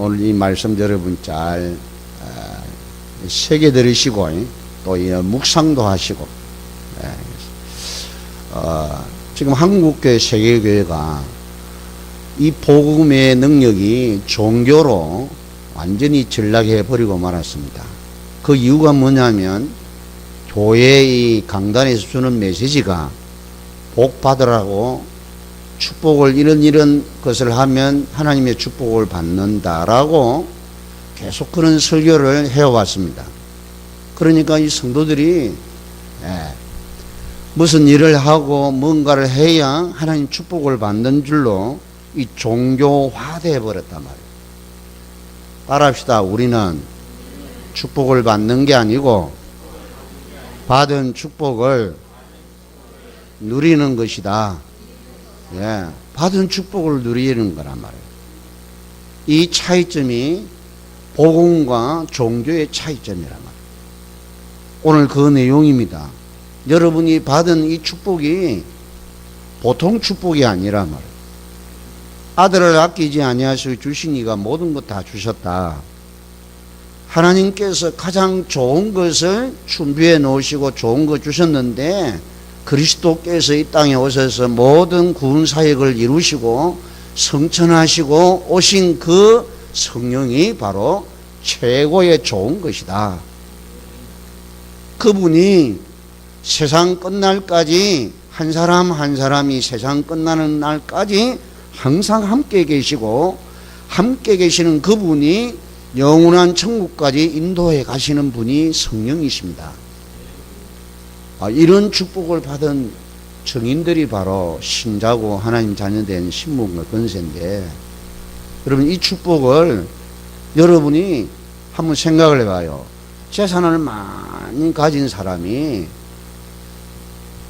오늘 이 말씀 여러분 잘 새겨 들으시고 또 묵상도 하시고, 지금 한국교회 세계교회가 이 복음의 능력이 종교로 완전히 전락해 버리고 말았습니다. 그 이유가 뭐냐면 교회의 강단에서 주는 메시지가 복 받으라고, 축복을 이런 것을 하면 하나님의 축복을 받는다라고 계속 그런 설교를 해왔습니다. 그러니까 이 성도들이 무슨 일을 하고 뭔가를 해야 하나님 축복을 받는 줄로 이 종교화되어 버렸단 말이에요. 따라합시다. 우리는 축복을 받는 게 아니고 받은 축복을 누리는 것이다. 받은 축복을 누리는 거란 말이에요. 이 차이점이 복음과 종교의 차이점이란 말이에요. 오늘 그 내용입니다. 여러분이 받은 이 축복이 보통 축복이 아니란 말이에요. 아들을 아끼지 아니하시고 주신 이가 모든 것 다 주셨다. 하나님께서 가장 좋은 것을 준비해 놓으시고 좋은 것 주셨는데, 그리스도께서 이 땅에 오셔서 모든 구원 사역을 이루시고 성천하시고 오신 그 성령이 바로 최고의 좋은 것이다. 그분이 세상 끝날까지 한 사람 한 사람이 세상 끝나는 날까지 항상 함께 계시고, 함께 계시는 그분이 영원한 천국까지 인도해 가시는 분이 성령이십니다. 이런 축복을 받은 증인들이 바로 신자고 하나님 자녀된 신분과 권세인데, 여러분 이 축복을 여러분이 한번 생각을 해봐요. 재산을 많이 가진 사람이,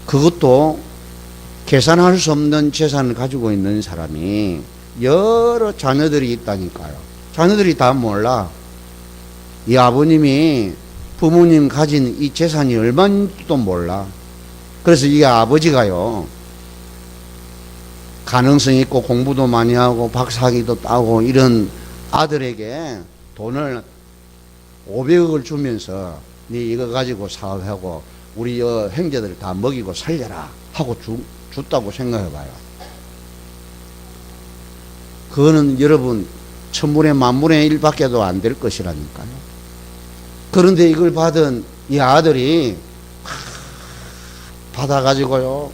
그것도 계산할 수 없는 재산을 가지고 있는 사람이 여러 자녀들이 있다니까요. 자녀들이 다 몰라. 이 아버님이 부모님 가진 이 재산이 얼마인지도 몰라. 그래서 이 아버지가요, 가능성 있고 공부도 많이 하고 박사학위도 따고 이런 아들에게 돈을 500억을 주면서 네 이거 가지고 사업하고 우리 형제들 다 먹이고 살려라 하고 줬다고 생각해봐요. 그거는 여러분 천분의 만분의 일밖에도 안 될 것이라니까요. 그런데 이걸 받은 이 아들이 받아가지고요,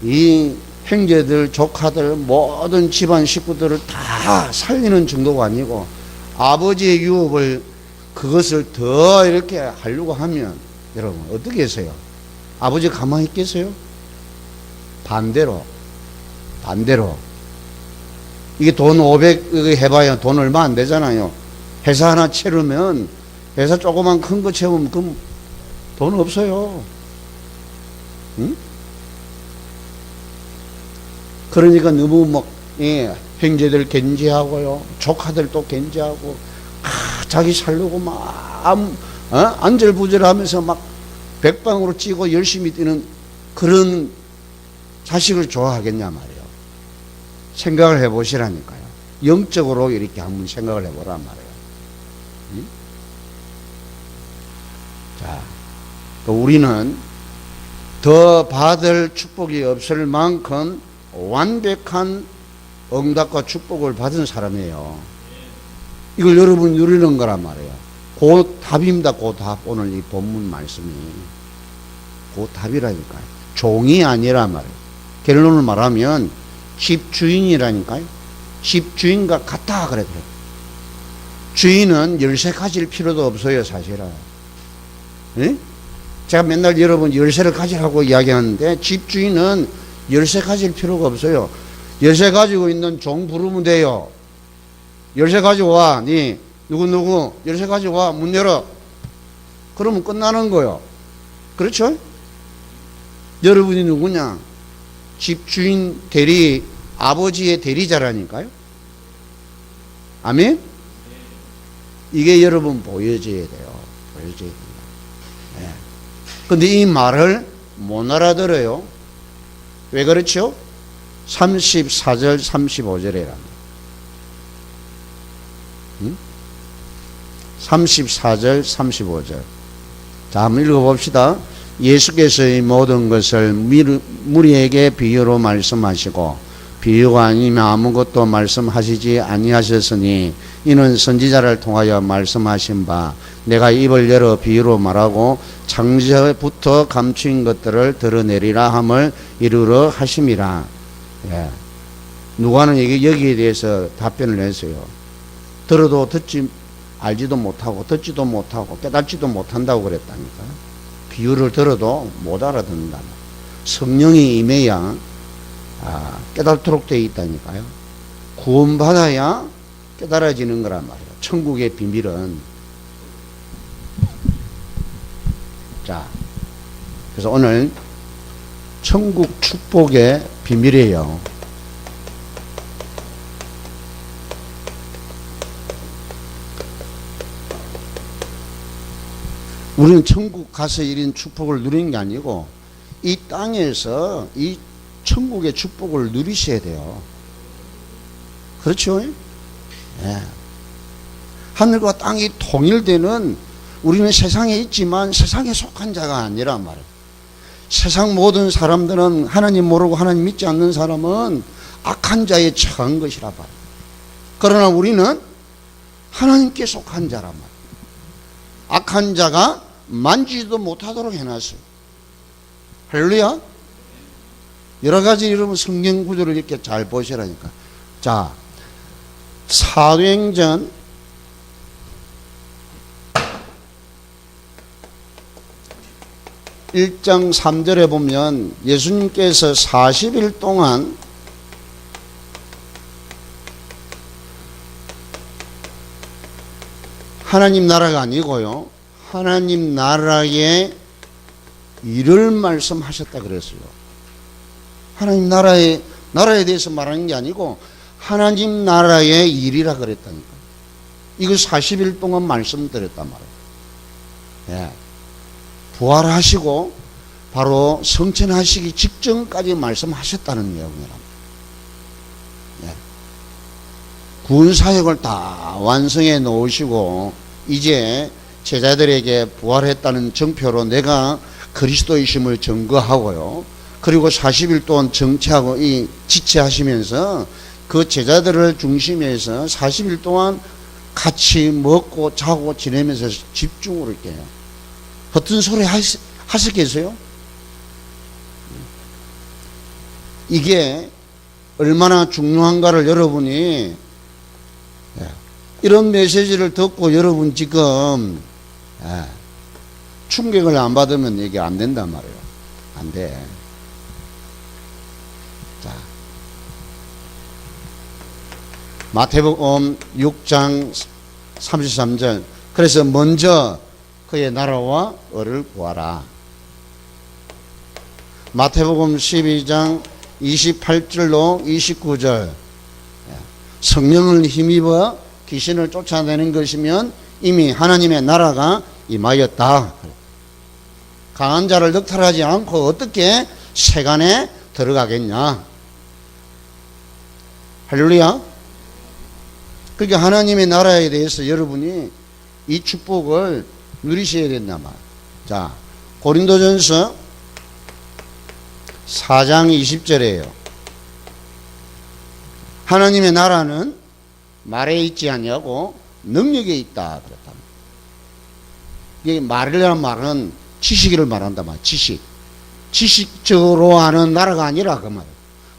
이 형제들, 조카들, 모든 집안 식구들을 다 살리는 정도가 아니고 아버지의 유업을, 그것을 더 이렇게 하려고 하면 여러분 어떻게 하세요? 아버지 가만히 있겠어요? 반대로 이게 돈 500 해봐야 돈 얼마 안 되잖아요. 회사 하나 채우면, 회사 조그만 큰 거 채우면 그럼 돈 없어요. 응? 그러니까 너무 형제들 견제하고요, 조카들도 견제하고, 자기 살려고 막 안절부절하면서 막 백방으로 찌고 열심히 뛰는 그런 자식을 좋아하겠냐 말이에요. 생각을 해보시라니까요. 영적으로 이렇게 한번 생각을 해보란 말이에요. 응? 자, 또 우리는 더 받을 축복이 없을 만큼 완벽한 응답과 축복을 받은 사람이에요. 이걸 여러분이 누리는 거란 말이에요. 그 답입니다. 그 답. 오늘 이 본문 말씀이 그 답이라니까요. 종이 아니란 말이에요. 결론을 말하면 집주인이라니까요. 집주인과 같다 그랬어요. 주인은 열쇠 가질 필요도 없어요, 사실은. 예? 제가 맨날 여러분 열쇠를 가지라고 이야기하는데, 집주인은 열쇠 가질 필요가 없어요. 열쇠 가지고 있는 종 부르면 돼요. 열쇠 가지고 와. 니 누구 열쇠 가지고 와. 문 열어. 그러면 끝나는 거예요. 그렇죠? 여러분이 누구냐? 집주인 대리, 아버지의 대리자라니까요. 아멘? 이게 여러분 보여져야 돼요. 보여져야 됩니다. 네. 근데 이 말을 못 알아들어요. 왜 그렇죠? 34절 35절이랍니다. 응? 34절, 35절. 자, 한번 읽어봅시다. 예수께서의 모든 것을 무리에게 비유로 말씀하시고 비유가 아니면 아무것도 말씀하시지 아니하셨으니 이는 선지자를 통하여 말씀하신 바 내가 입을 열어 비유로 말하고 창세부터 감추인 것들을 드러내리라 함을 이루러 하심이라. 예. 누가는 여기에 대해서 답변을 했어요. 들어도 알지도 못하고 듣지도 못하고 깨닫지도 못한다고 그랬다니까. 비유를 들어도 못 알아듣는다. 성령이 임해야 깨닫도록 되어 있다니까요. 구원받아야 깨달아지는 거란 말이에요. 천국의 비밀은. 자, 그래서 오늘 천국 축복의 비밀이에요. 우리는 천국 가서 이런 축복을 누리는 게 아니고 이 땅에서 이 천국의 축복을 누리셔야 돼요. 그렇죠? 예. 하늘과 땅이 통일되는, 우리는 세상에 있지만 세상에 속한 자가 아니란 말이에요. 세상 모든 사람들은 하나님 모르고 하나님 믿지 않는 사람은 악한 자에 처한 것이라 말이에요. 그러나 우리는 하나님께 속한 자란 말이에요. 악한 자가 만지지도 못하도록 해놨어요. 할렐루야. 여러 가지 여러분 성경 구조를 이렇게 잘 보시라니까. 자, 사도행전 1장 3절에 보면 예수님께서 40일 동안 하나님 나라가 아니고요, 하나님 나라의 일을 말씀하셨다 그랬어요. 하나님 나라에 대해서 말하는 게 아니고 하나님 나라의 일이라 그랬다니까. 이거 40일 동안 말씀드렸단 말이에요. 예. 부활하시고 바로 성천하시기 직전까지 말씀하셨다는 내용이랍니다. 예. 구원사역을 다 완성해 놓으시고 이제 제자들에게 부활했다는 증표로 내가 그리스도이심을 증거하고요, 그리고 40일 동안 정치하고 지체하시면서 그 제자들을 중심해서 40일 동안 같이 먹고 자고 지내면서 집중으로 이렇게 해요. 어떤 소리 하시겠어요? 이게 얼마나 중요한가를 여러분이, 이런 메시지를 듣고 여러분 지금 충격을 안 받으면 이게 안 된단 말이에요. 안 돼. 자, 마태복음 6장 33절. 그래서 먼저 그의 나라와 의를 구하라. 마태복음 12장 28절로 29절. 성령을 힘입어 귀신을 쫓아내는 것이면 이미 하나님의 나라가 임하였다. 강한 자를 넉탈하지 않고 어떻게 세간에 들어가겠냐. 할렐루야. 그러니까 하나님의 나라에 대해서 여러분이 이 축복을 누리셔야 된단 말이에요. 자, 고린도전서 4장 20절이에요. 하나님의 나라는 말에 있지 아니하고 능력에 있다 그랬다. 이게 말이라는 말은 지식을 말한다 말. 지식적으로 하는 나라가 아니라 그 말.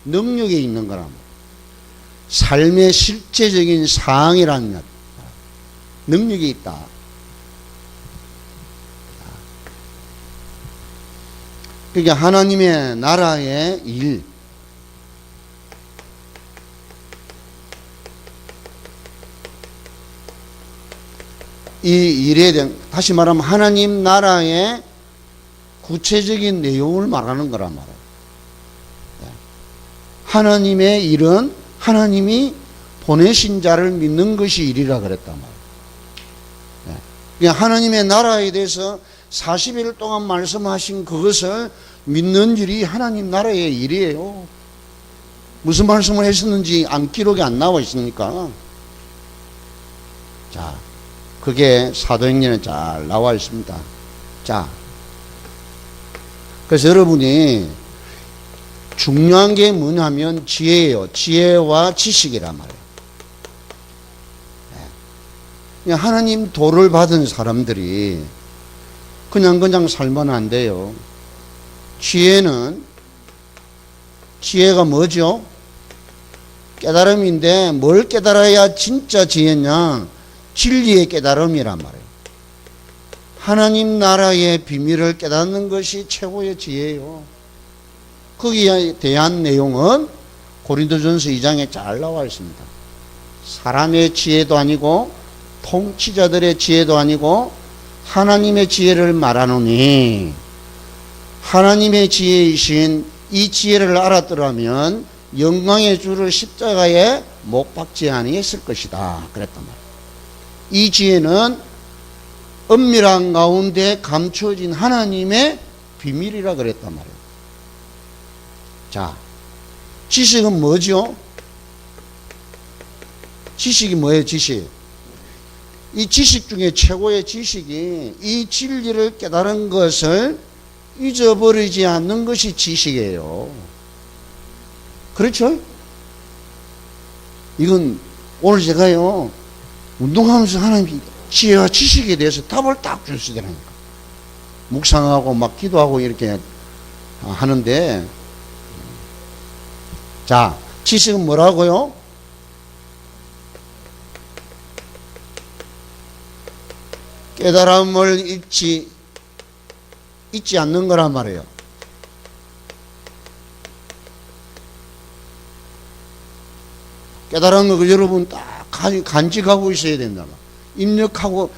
능력에 있는 거란 말. 삶의 실제적인 상황이라는 말. 능력이 있다. 그러니까 하나님의 나라의 일, 이 일에 대한, 다시 말하면 하나님 나라의 구체적인 내용을 말하는 거란 말이에요. 하나님의 일은 하나님이 보내신 자를 믿는 것이 일이라 그랬단 말이에요. 그러니까 하나님의 나라에 대해서 40일 동안 말씀하신 그것을 믿는 일이 하나님 나라의 일이에요. 무슨 말씀을 했었는지 기록이 안 나와 있으니까. 자, 그게 사도행전에 잘 나와 있습니다. 자, 그래서 여러분이 중요한 게 뭐냐면 지혜예요. 지혜와 지식이란 말이에요. 그냥 하나님 도를 받은 사람들이 그냥 살면 안 돼요. 지혜가 뭐죠? 깨달음인데 뭘 깨달아야 진짜 지혜냐? 진리의 깨달음이란 말이에요. 하나님 나라의 비밀을 깨닫는 것이 최고의 지혜예요. 거기에 대한 내용은 고린도전서 2장에 잘 나와 있습니다. 사람의 지혜도 아니고 통치자들의 지혜도 아니고 하나님의 지혜를 말하노니 하나님의 지혜이신 이 지혜를 알았더라면 영광의 주를 십자가에 못 박지 아니했을 것이다. 그랬단 말이에요. 이 지혜는 은밀한 가운데 감춰진 하나님의 비밀이라 그랬단 말이에요. 자, 지식은 뭐죠? 지식이 뭐예요, 지식? 이 지식 중에 최고의 지식이 이 진리를 깨달은 것을 잊어버리지 않는 것이 지식이에요. 그렇죠? 이건 오늘 제가요, 운동하면서 하나님이 지혜와 지식에 대해서 답을 딱 주시더라니까. 묵상하고 막 기도하고 이렇게 하는데, 자, 지식은 뭐라고요? 깨달음을 잊지 않는 거란 말이에요. 깨달은 걸 여러분 딱 간직하고 있어야 된단 말이에요. 입력하고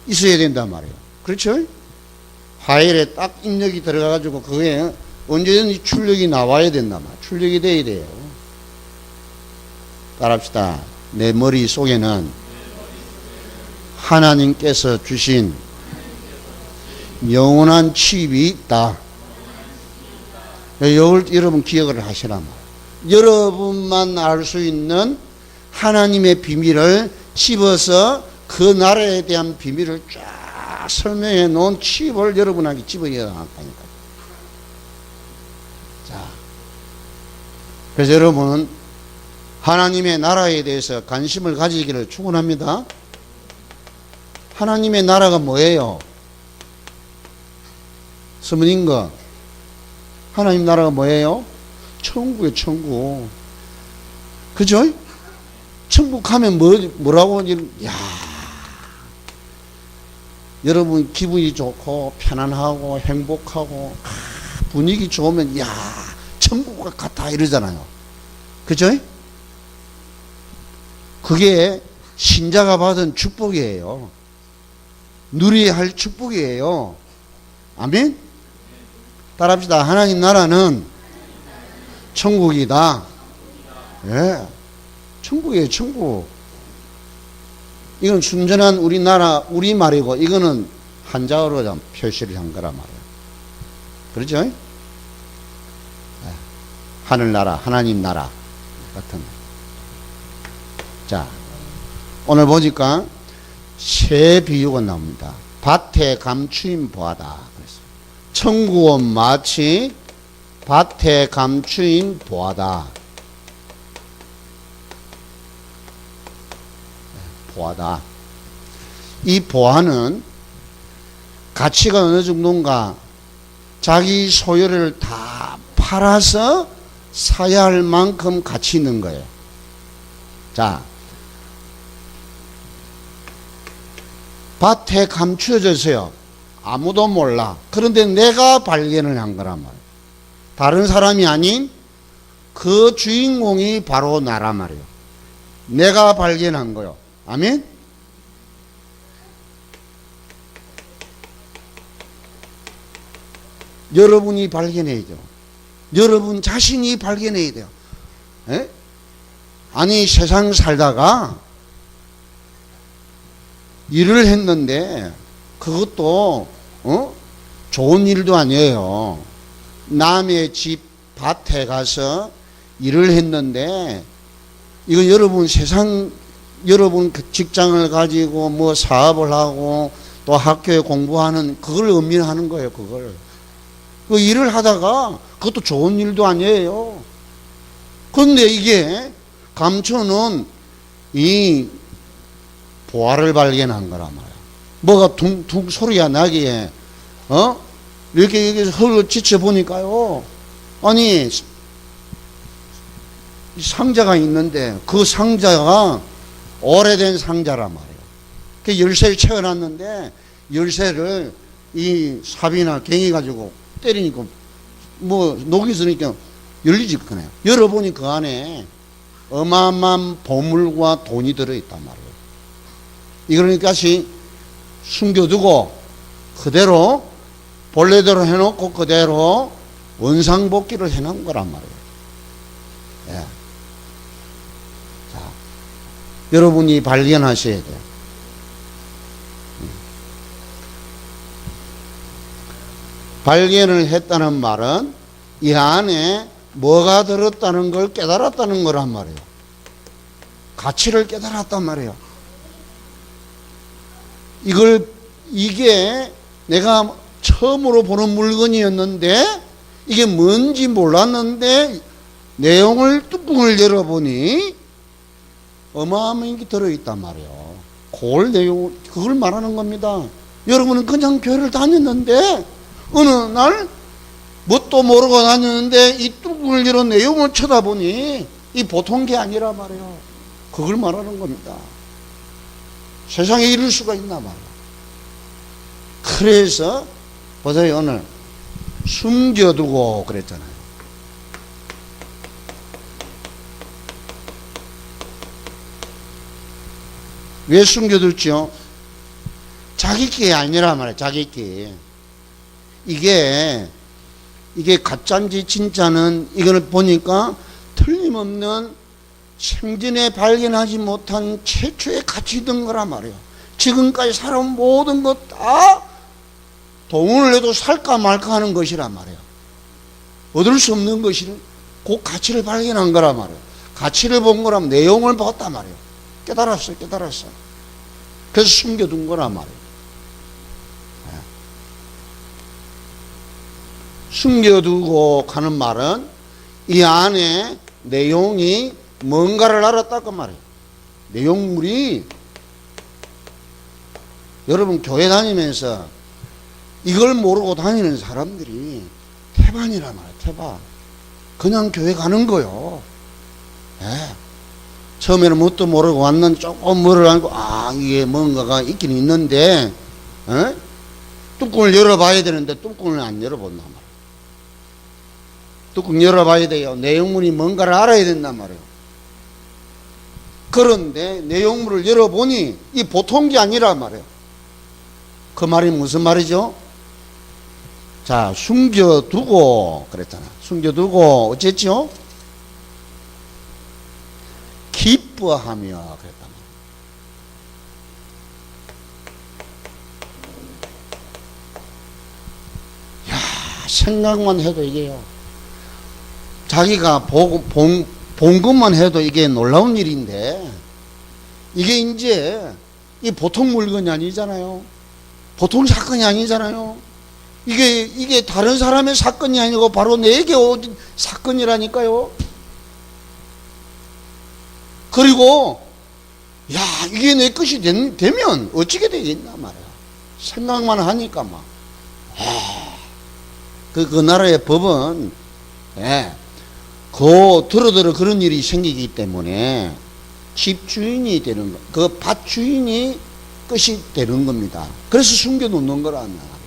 있어야 된단 말이에요. 그렇죠? 파일에 딱 입력이 들어가가지고 그게 언제든지 출력이 나와야 된단 말이에요. 출력이 돼야 돼요. 따라합시다. 내 머릿속에는 하나님께서 주신 영원한 칩이 있다. 여러분 기억을 하시란 말이에요. 여러분만 알 수 있는 하나님의 비밀을 집어서 그 나라에 대한 비밀을 쫙 설명해 놓은 칩을 여러분에게 집어야 한다니까. 자, 그래서 여러분은 하나님의 나라에 대해서 관심을 가지기를 축원합니다. 하나님의 나라가 뭐예요? 서문인 거. 하나님 나라가 뭐예요? 천국이에요, 천국. 그죠? 천국 가면 뭐라고, 야, 여러분 기분이 좋고, 편안하고, 행복하고, 분위기 좋으면, 야, 천국 같아, 이러잖아요. 그죠? 그게 신자가 받은 축복이에요. 누려야 할 축복이에요. 아멘? 따라합시다. 하나님 나라는 천국이다. 예. 천국이에요, 천국. 이건 순전한 우리 말이고, 이거는 한자어로 표시를 한 거란 말이에요. 그렇죠? 예. 하늘나라, 하나님 나라 같은. 자, 오늘 보니까 새 비유가 나옵니다. 밭에 감추인 보하다. 그랬어요. 천국은 마치 밭에 감추인 보하다. 보하다. 이 보하는 가치가 어느 정도인가? 자기 소유를 다 팔아서 사야 할 만큼 가치 있는 거예요. 자, 밭에 감추어졌어요. 아무도 몰라. 그런데 내가 발견을 한 거란 말이에요. 다른 사람이 아닌 그 주인공이 바로 나란 말이에요. 내가 발견한 거요. 아멘? 여러분이 발견해야죠. 여러분 자신이 발견해야 돼요. 에? 아니, 세상 살다가 일을 했는데 그것도 좋은 일도 아니에요. 남의 집 밭에 가서 일을 했는데 이거 여러분 세상 여러분 그 직장을 가지고 뭐 사업을 하고 또 학교에 공부하는 그걸 의미하는 거예요. 그걸 그 일을 하다가 그것도 좋은 일도 아니에요. 그런데 이게 감초는 이 보화를 발견한 거란 말이야. 뭐가 둥둥 소리가 나기에 이렇게 여기서 흙을 지쳐 보니까요. 아니 상자가 있는데 그 상자가 오래된 상자란 말이에요. 그 열쇠를 채워놨는데 열쇠를 이 삽이나 갱이 가지고 때리니까 뭐 녹이 있으니까 열리지 그네요. 열어보니 그 안에 어마어마한 보물과 돈이 들어있단 말이에요. 이거는 다시 숨겨두고 그대로 본래대로 해놓고 그대로 원상복귀를 해놓은 거란 말이에요. 예. 자, 여러분이 발견하셔야 돼요. 발견을 했다는 말은 이 안에 뭐가 들었다는 걸 깨달았다는 거란 말이에요. 가치를 깨달았단 말이에요. 이게 내가 처음으로 보는 물건이었는데 이게 뭔지 몰랐는데 내용을 뚜껑을 열어보니 어마어마한 게 들어있단 말이에요. 그걸 말하는 겁니다. 여러분은 그냥 교회를 다녔는데 어느 날 뭣도 모르고 다녔는데 이 뚜껑을 열어 내용을 쳐다보니 이 보통 게 아니라 말이에요. 그걸 말하는 겁니다. 세상에 이럴 수가 있나 말이에요. 그래서 보세요. 오늘 숨겨두고 그랬잖아요. 왜 숨겨둘지요? 자기끼 아니라 말이에요. 자기끼. 이게 가짜인지 진짜는 이거를 보니까 틀림없는 생전에 발견하지 못한 최초의 가치던 거란 말이에요. 지금까지 살아온 모든 것 다 돈을 내도 살까 말까 하는 것이란 말이에요. 얻을 수 없는 것이 그 가치를 발견한 거란 말이에요. 가치를 본 거라면 내용을 봤단 말이에요. 깨달았어. 그래서 숨겨둔 거란 말이에요. 숨겨두고 가는 말은 이 안에 내용이 뭔가를 알았다 그 말이에요. 내용물이 여러분 교회 다니면서 이걸 모르고 다니는 사람들이 태반이란 말이에요. 태반. 그냥 교회 가는 거요. 예. 처음에는 뭣도 모르고 왔는 조금 뭐를 알고 이게 뭔가가 있긴 있는데 뚜껑을 열어봐야 되는데 뚜껑을 안 열어본단 말이에요. 뚜껑 열어봐야 돼요. 내용물이 뭔가를 알아야 된단 말이에요. 그런데 내용물을 열어보니 이 보통 게 아니란 말이에요. 그 말이 무슨 말이죠? 자, 숨겨두고 그랬잖아. 숨겨두고 어쨌죠? 기뻐하며 그랬단 말이에요. 야, 생각만 해도 이게요. 자기가 본 것만 해도 이게 놀라운 일인데 이게 이제 이 보통 물건이 아니잖아요. 보통 사건이 아니잖아요. 이게 다른 사람의 사건이 아니고 바로 내게 온 사건이라니까요. 그리고 야, 이게 내 것이 되면 어찌게 되겠나 말이야. 생각만 하니까 막 그 나라의 법은 들어 그런 일이 생기기 때문에 집주인이 되는 거, 그 밭주인이 끝이 되는 겁니다. 그래서 숨겨놓는 거란 말이에요.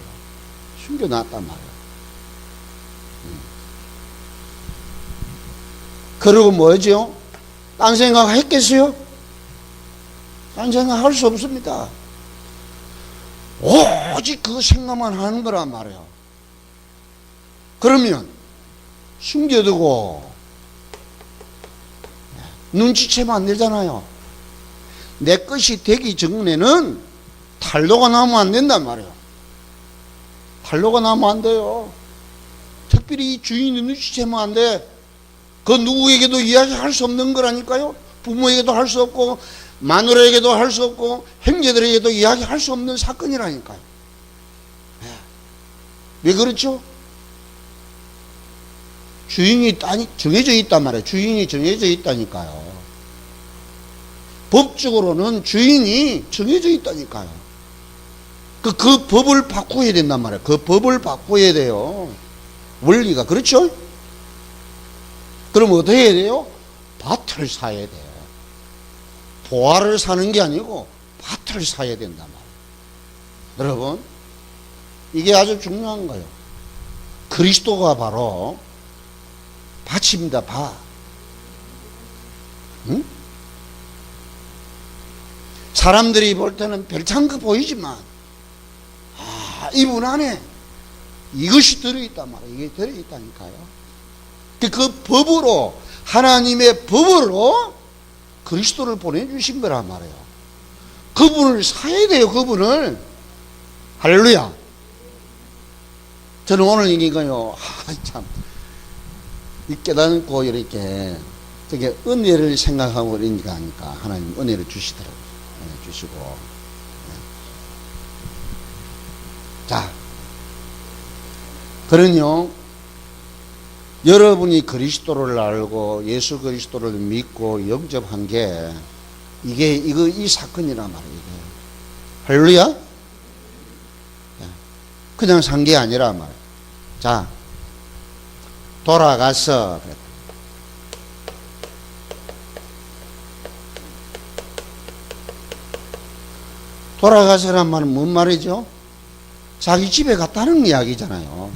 숨겨놨단 말이에요. 그리고 뭐죠? 딴 생각 했겠어요? 딴 생각 할 수 없습니다. 오직 그 생각만 하는 거란 말이에요. 그러면 숨겨두고 눈치채면 안 되잖아요. 내 것이 되기 전에는 탈로가 나면 안 된단 말이에요. 탈로가 나면 안 돼요. 특별히 이 주인이 눈치채면 안 돼. 그 누구에게도 이야기할 수 없는 거라니까요. 부모에게도 할 수 없고 마누라에게도 할 수 없고 형제들에게도 이야기할 수 없는 사건이라니까요. 왜 그렇죠? 주인이 정해져 있단 말이에요. 주인이 정해져 있다니까요. 법적으로는 주인이 정해져 있다니까요. 그 법을 바꿔야 된단 말이에요. 그 법을 바꿔야 돼요. 원리가. 그렇죠? 그럼 어떻게 해야 돼요? 밭을 사야 돼요. 보화를 사는 게 아니고 밭을 사야 된단 말이에요. 여러분, 이게 아주 중요한 거예요. 그리스도가 바로 밭입니다. 밭. 응? 사람들이 볼 때는 별창거 보이지만 이분 안에 이것이 들어있단 말이에요. 이게 들어있다니까요. 그 법으로, 하나님의 법으로 그리스도를 보내주신 거란 말이에요. 그분을 사야 돼요. 그분을. 할렐루야. 저는 오늘 이거요, 참 깨닫고 이렇게 되게 은혜를 생각하고 이러니까 하니까 하나님 은혜를 주시더라고요. 주시고. 자, 그러요, 여러분이 그리스도를 알고 예수 그리스도를 믿고 영접한 게 이 사건이란 말이에요. 할렐루야? 그냥 산 게 아니라 말이에요. 자, 돌아가서 돌아가서란 말은 뭔 말이죠? 자기 집에 갔다는 이야기잖아요.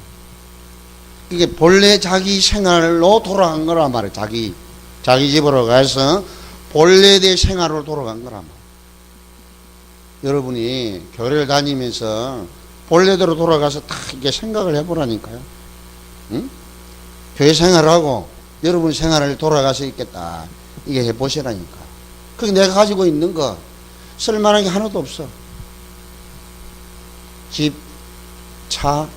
이게 본래 자기 생활로 돌아간 거란 말이에요. 자기 집으로 가서 본래의 생활로 돌아간 거란 말이에요. 여러분이 교회를 다니면서 본래대로 돌아가서 다 이렇게 생각을 해보라니까요. 응? 교회 생활하고 여러분 생활을 돌아가서 있겠다. 이게 해보시라니까. 그게 내가 가지고 있는 거 쓸만한 게 하나도 없어. 집, 차,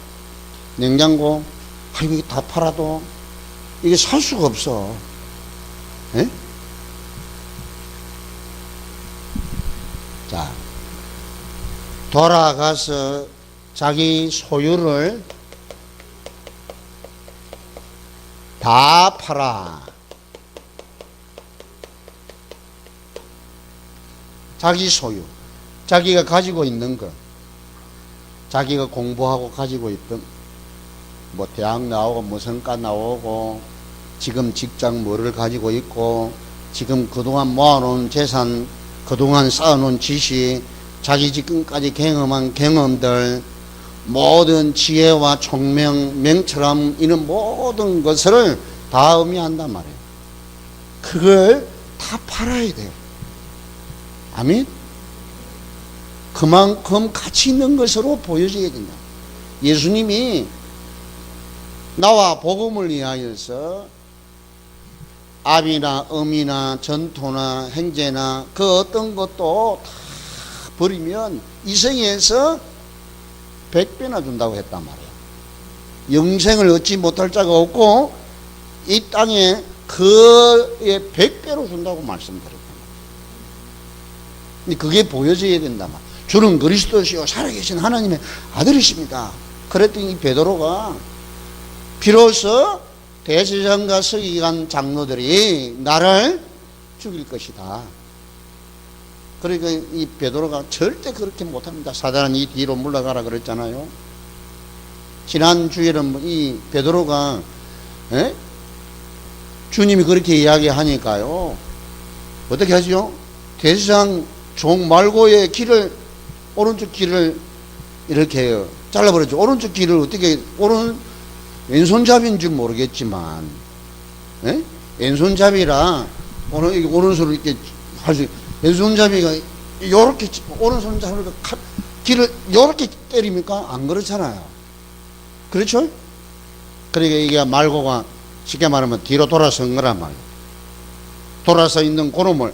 냉장고, 이게 다 팔아도 이게 살 수가 없어. 에? 자, 돌아가서 자기 소유를 다 팔아. 자기 소유, 자기가 가지고 있는 것, 자기가 공부하고 가지고 있던 뭐 대학 나오고 무슨 과 나오고 지금 직장 뭐를 가지고 있고 지금 그동안 모아놓은 재산, 그동안 쌓아놓은 지식, 자기 지금까지 경험한 경험들, 모든 지혜와 총명, 명철함, 이런 모든 것을 다 의미한단 말이에요. 그걸 다 팔아야 돼요. 아멘? 그만큼 가치 있는 것으로 보여져야 된다. 예수님이 나와 복음을 위하여서 압이나 음이나 전토나 행제나 그 어떤 것도 다 버리면 이 세계에서 100배나 준다고 했단 말이에요. 영생을 얻지 못할 자가 없고 이 땅에 그의 100배로 준다고 말씀드렸단 말이에요. 그게 보여져야 된단 말이에요. 주는 그리스도시요 살아계신 하나님의 아들이십니다. 그랬더니 베드로가 비로소 대제사장과 서기관 장로들이 나를 죽일 것이다. 그러니까 이 베드로가 절대 그렇게 못합니다. 사단은 이 뒤로 물러가라 그랬잖아요. 지난 주에는 이 베드로가 주님이 그렇게 이야기하니까요. 어떻게 하죠? 대제사장 종 말고의 길을, 오른쪽 길을 이렇게 잘라버렸죠. 오른쪽 길을 어떻게, 왼손잡이인 줄 모르겠지만, 왼손잡이라, 오른손을 이렇게 할 수, 왼손잡이가 요렇게, 오른손잡이가 길을 요렇게 때립니까? 안 그렇잖아요. 그렇죠? 그러니까 이게 말고가 쉽게 말하면 뒤로 돌아선 거란 말이에요. 돌아서 있는 고름을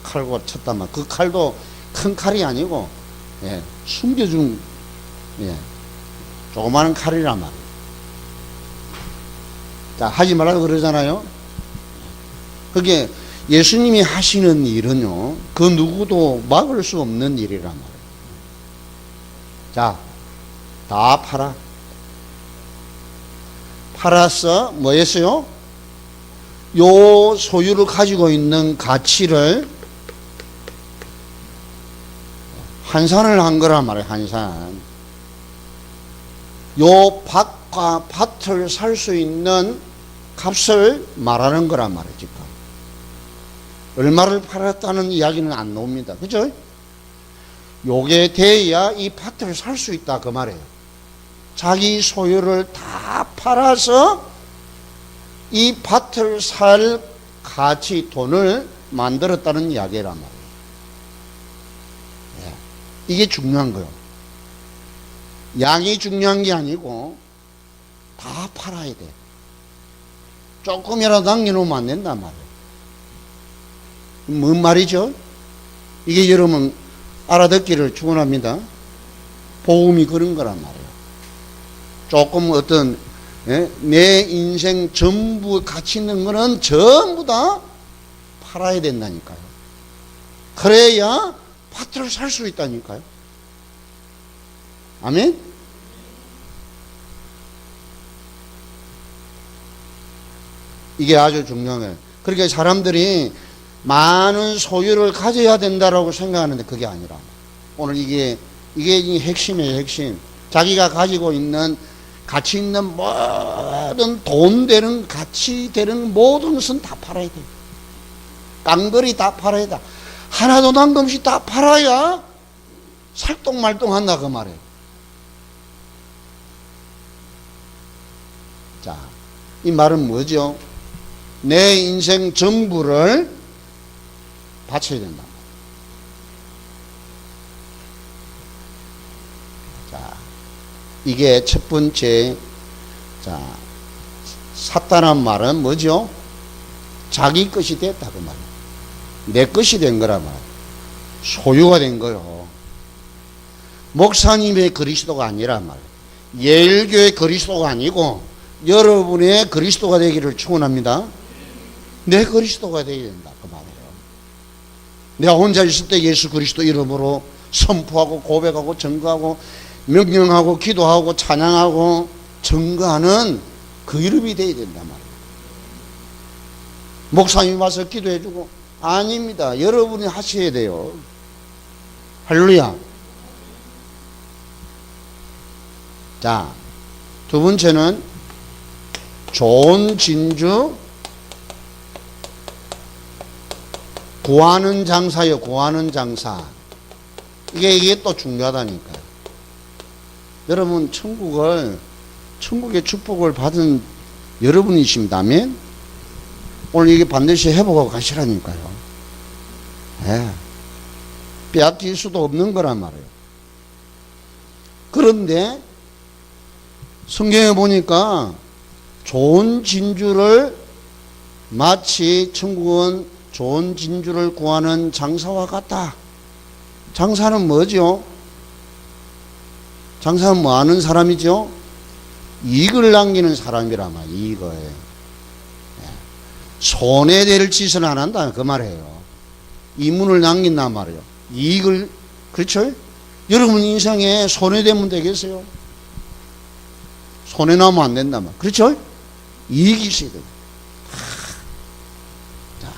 칼고 쳤단 말이에요. 그 칼도 큰 칼이 아니고, 숨겨준, 조그마한 칼이란 말이에요. 자, 하지 말라고 그러잖아요. 그게 예수님이 하시는 일은요, 그 누구도 막을 수 없는 일이란 말이에요. 자, 다 팔아서 뭐 했어요? 요 소유를 가지고 있는 가치를 환산을 한 거란 말이에요. 환산. 요 밭을 살 수 있는 값을 말하는 거란 말이에요. 지금 얼마를 팔았다는 이야기는 안 나옵니다. 그죠? 요게 돼야 이 밭을 살 수 있다 그 말이에요. 자기 소유를 다 팔아서 이 밭을 살 가치, 돈을 만들었다는 이야기란 말이에요. 예. 이게 중요한 거예요. 양이 중요한 게 아니고 다 팔아야 돼. 조금이라도 남겨놓으면 안 된단 말이에요. 뭔 말이죠? 이게 여러분 알아듣기를 축원합니다. 복음이 그런 거란 말이에요. 조금 어떤 내 인생 전부 가치 있는 거는 전부 다 팔아야 된다니까요. 그래야 밭을 살 수 있다니까요. 아멘? 이게 아주 중요한 거예요. 그러니까 사람들이 많은 소유를 가져야 된다라고 생각하는데 그게 아니라 오늘 이게 핵심이에요. 핵심. 자기가 가지고 있는 가치 있는 모든 돈 되는 가치 되는 모든 것은 다 팔아야 돼. 깡거리 다 팔아야 돼. 하나도 남김없이 다 팔아야 살똥말똥 한다 그 말이에요. 자, 이 말은 뭐죠? 내 인생 전부를 바쳐야 된다. 자, 이게 첫 번째. 자, 샀다는 말은 뭐죠? 자기 것이 됐다 그 말이에요. 내 것이 된 거란 말이에요. 소유가 된 거요. 목사님의 그리스도가 아니란 말이에요. 예일교의 그리스도가 아니고 여러분의 그리스도가 되기를 축원합니다. 내 그리스도가 되어야 된다 그 말이에요. 내가 혼자 있을 때 예수 그리스도 이름으로 선포하고 고백하고 증거하고 명령하고 기도하고 찬양하고 증거하는 그 이름이 되어야 된단 말이에요. 목사님이 와서 기도해주고 아닙니다. 여러분이 하셔야 돼요. 할렐루야. 자, 두 번째는 좋은 진주 구하는 장사요. 구하는 장사. 이게 또 중요하다니까요. 여러분 천국의 축복을 받은 여러분이십니다. 아멘. 오늘 이게 반드시 회복하고 가시라니까요. 예. 빼앗길 수도 없는 거란 말이에요. 그런데 성경에 보니까 좋은 진주를 마치 천국은 좋은 진주를 구하는 장사와 같다. 장사는 뭐죠? 장사는 뭐 하는 사람이죠? 이익을 남기는 사람이란 말이에요. 이익을. 손해될 짓은 안 한다 그 말이에요. 이문을 남긴단 말이에요. 이익을. 그렇죠? 여러분 인생에 손해되면 되겠어요? 손해나면 안 된단 말이에요. 그렇죠? 이익이 있어야 돼요. 자,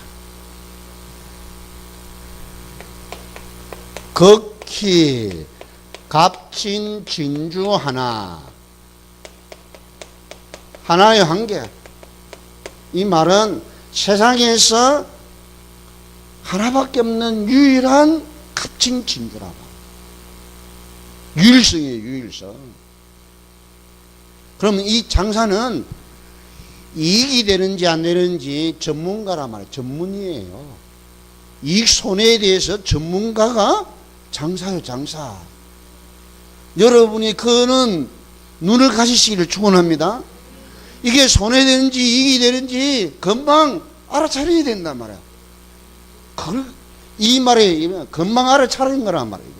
극히 값진 진주 하나의 한 개. 이 말은 세상에서 하나밖에 없는 유일한 값진 진주라고. 유일성이에요. 유일성. 그러면 이 장사는 이익이 되는지 안 되는지 전문가란 말이에요. 전문이에요. 이익 손해에 대해서 전문가가 장사요. 장사. 여러분이 그는 눈을 가지시기를 축원합니다. 이게 손해되는지 이익이 되는지 금방 알아차려야 된단 말이야. 이 말에 금방 알아차리는 거란 말이야. 이게.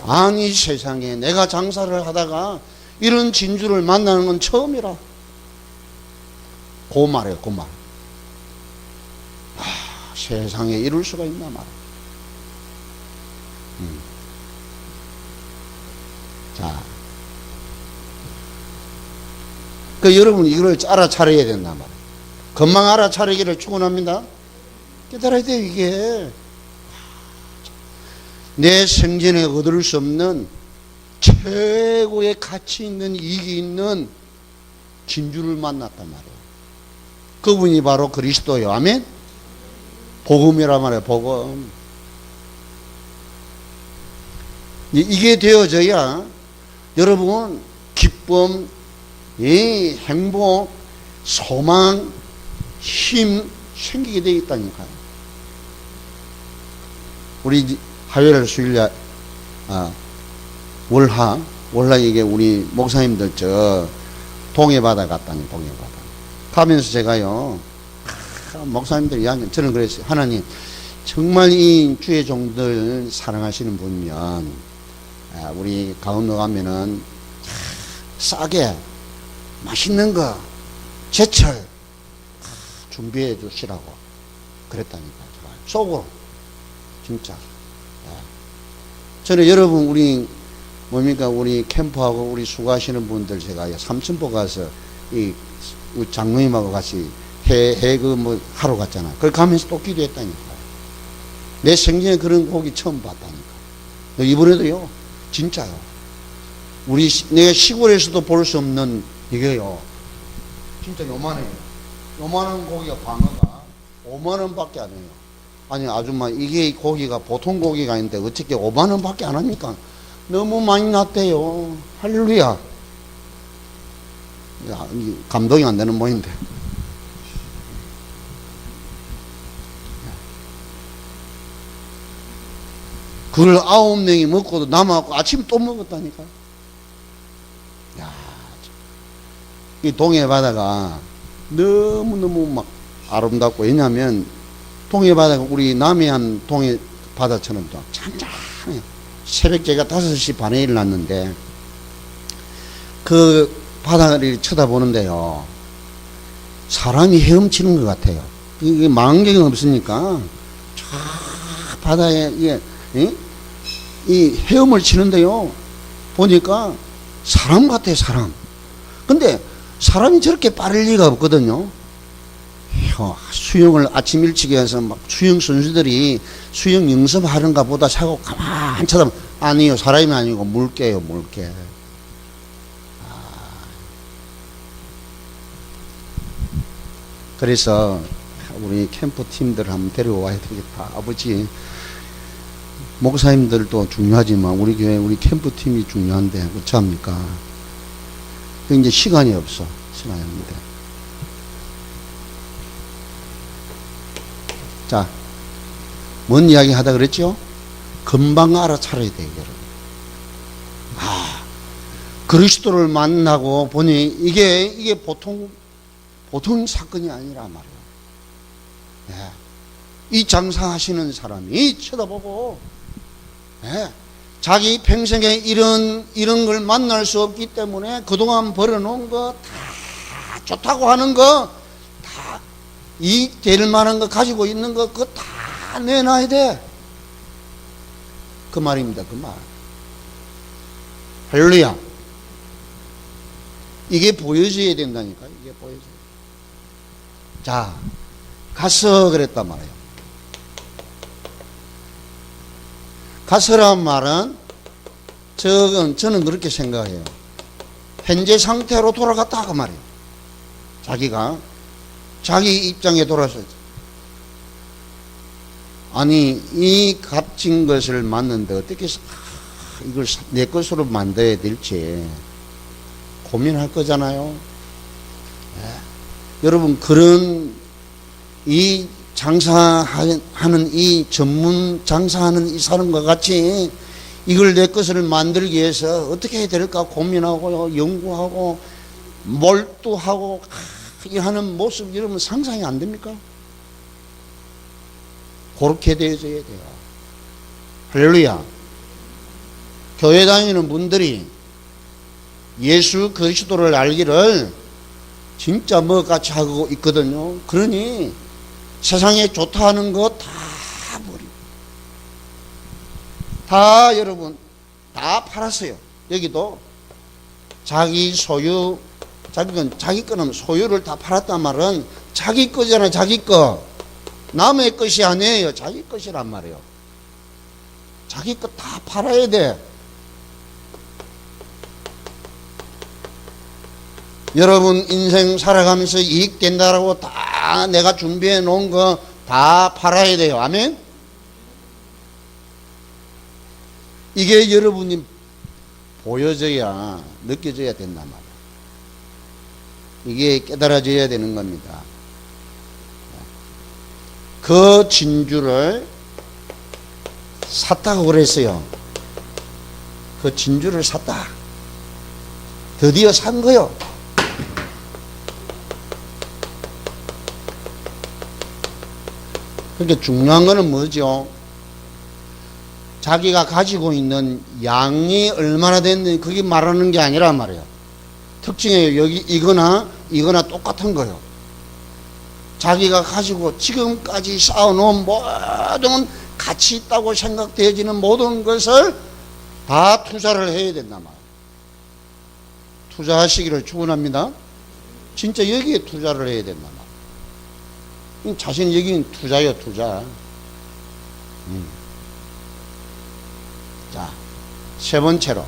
아니 세상에 내가 장사를 하다가 이런 진주를 만나는 건 처음이라. 그 말이에요, 그 말. 세상에 이럴 수가 있나 말이야. 자, 여러분 이걸 알아차려야 된단 말이에요. 금방 알아차리기를 축원합니다. 깨달아야 돼요. 이게 내 생전에 얻을 수 없는 최고의 가치 있는 이익이 있는 진주를 만났단 말이에요. 그분이 바로 그리스도예요. 아멘. 복음이란 말이에요. 복음. 이게 되어져야 여러분 기쁨, 행복, 소망, 힘 생기게 되어 있다니까요. 우리 화요일, 수요일, 월화 이게 우리 목사님들 동해바다 갔다니, 동해바다. 가면서 제가요, 목사님들 이야기, 저는 그랬어요. 하나님, 정말 이 주의 종들 사랑하시는 분이면, 우리 강원도 가면은 싸게 맛있는 거, 제철 준비해 주시라고 그랬다니까요. 속으로. 진짜. 저는 여러분, 우리 우리 캠프하고 우리 수고하시는 분들 제가 삼천포 가서 이 장로님하고 같이 하러 갔잖아. 그걸 가면서 또 기도했다니까요. 내 생전에 그런 고기 처음 봤다니까. 이번에도요, 진짜요. 내가 시골에서도 볼 수 없는 이게요, 진짜 요만해요. 요만한 고기가 방어가 5만 원밖에 안 해요. 아니, 아줌마, 이게 고기가 보통 고기가 아닌데 어떻게 5만 원밖에 안 합니까? 너무 많이 났대요. 할렐루야. 감동이 안 되는 모인데. 그걸 9명이 먹고도 남아갖고 아침 또 먹었다니까. 야, 이 동해 바다가 너무너무 막 아름답고, 왜냐면 동해 바다가 우리 남해안 동해 바다처럼 또 잔잔해요. 새벽 제가 5시 반에 일어났는데 그 바다를 쳐다보는데요, 사람이 헤엄치는 것 같아요. 이게 망경이 없으니까 저 바다에 이 헤엄을 치는데요, 보니까 사람 같아요, 사람. 근데 사람이 저렇게 빠를 리가 없거든요. 수영을 아침 일찍 해서 막 수영 선수들이 수영 연습하는가 보다 하고 가만히 쳐다보면, 아니요, 사람이 아니고 물개요, 물개. 그래서 우리 캠프 팀들 한번 데려와야 되겠다. 아버지, 목사님들도 중요하지만 우리 교회 우리 캠프 팀이 중요한데 어찌합니까? 이제 시간이 없어. 시간이 없는데. 자, 뭔 이야기 하다 그랬죠? 금방 알아차려야 돼요, 여러분. 그리스도를 만나고 보니 이게 보통 사건이 아니라 말이에요. 네. 이 장사하시는 사람이 쳐다보고, 네. 자기 평생에 이런 걸 만날 수 없기 때문에 그동안 벌어놓은 거 다 좋다고 하는 거, 다 이익 될 만한 거 가지고 있는 거 그거 다 내놔야 돼. 그 말입니다. 그 말. 할렐루야. 이게 보여져야 된다니까. 이게 보여져야 돼. 자, 가서 그랬단 말이에요. 가서란 말은 저는 그렇게 생각해요. 현재 상태로 돌아갔다 그 말이에요. 자기가 자기 입장에 돌아서, 아니 이 값진 것을 만드는데 어떻게 해서 이걸 내 것으로 만들어야 될지 고민할 거잖아요. 네. 여러분, 그런 이 장사하는 이 전문 장사하는 이 사람과 같이 이걸 내 것을 만들기 위해서 어떻게 해야 될까 고민하고 연구하고 몰두하고 하는 모습, 여러분 상상이 안 됩니까? 그렇게 되어져야 돼요. 할렐루야. 교회 다니는 분들이 예수 그리스도를 알기를 진짜 뭐같이 하고 있거든요. 그러니 세상에 좋다 하는 거 다 버리고 다 여러분 다 팔았어요. 여기도 자기 소유, 자기 거는 소유를 다 팔았단 말은 자기 거잖아. 자기 거. 남의 것이 아니에요. 자기 것이란 말이에요. 자기 거 다 팔아야 돼. 여러분 인생 살아가면서 이익 된다라고 다 내가 준비해 놓은 거 다 팔아야 돼요. 아멘? 이게 여러분이 보여져야, 느껴져야 된단 말이에요. 이게 깨달아져야 되는 겁니다. 그 진주를 샀다고 그랬어요. 그 진주를 샀다. 드디어 산 거요. 그러니까 중요한 거는 뭐죠? 자기가 가지고 있는 양이 얼마나 됐는지 그게 말하는 게 아니란 말이에요. 특징이에요. 여기 이거나 똑같은 거예요. 자기가 가지고 지금까지 쌓아놓은 모든 가치 있다고 생각되어지는 모든 것을 다 투자를 해야 된단 말이에요. 투자하시기를 축원합니다. 진짜 여기에 투자를 해야 된단 말이에요. 자신 여기는 투자요, 투자. 자, 세 번째로.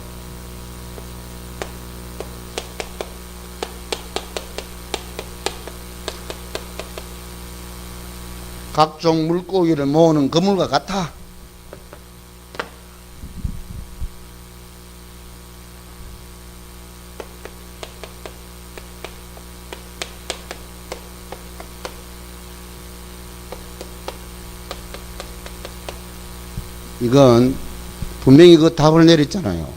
각종 물고기를 모으는 그물과 같아. 이건 분명히 그 답을 내렸잖아요.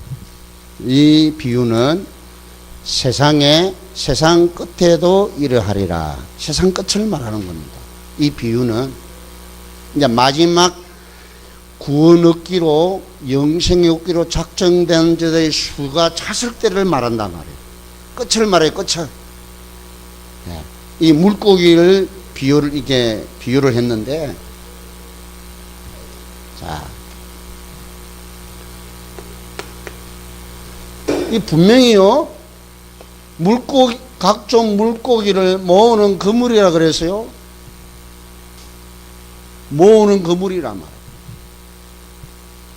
이 비유는 세상 끝에도 이러하리라. 세상 끝을 말하는 겁니다. 이 비유는 이제 마지막 구원 얻기로 영생이 얻기로 작정된 자들의 수가 찼을 때를 말한단 말이에요. 끝을 말해요. 끝을. 네. 이 물고기를 비유를 했는데, 자, 이 분명히요, 각종 물고기를 모으는 그물이라 그랬어요. 모으는 그물이란 말이에요.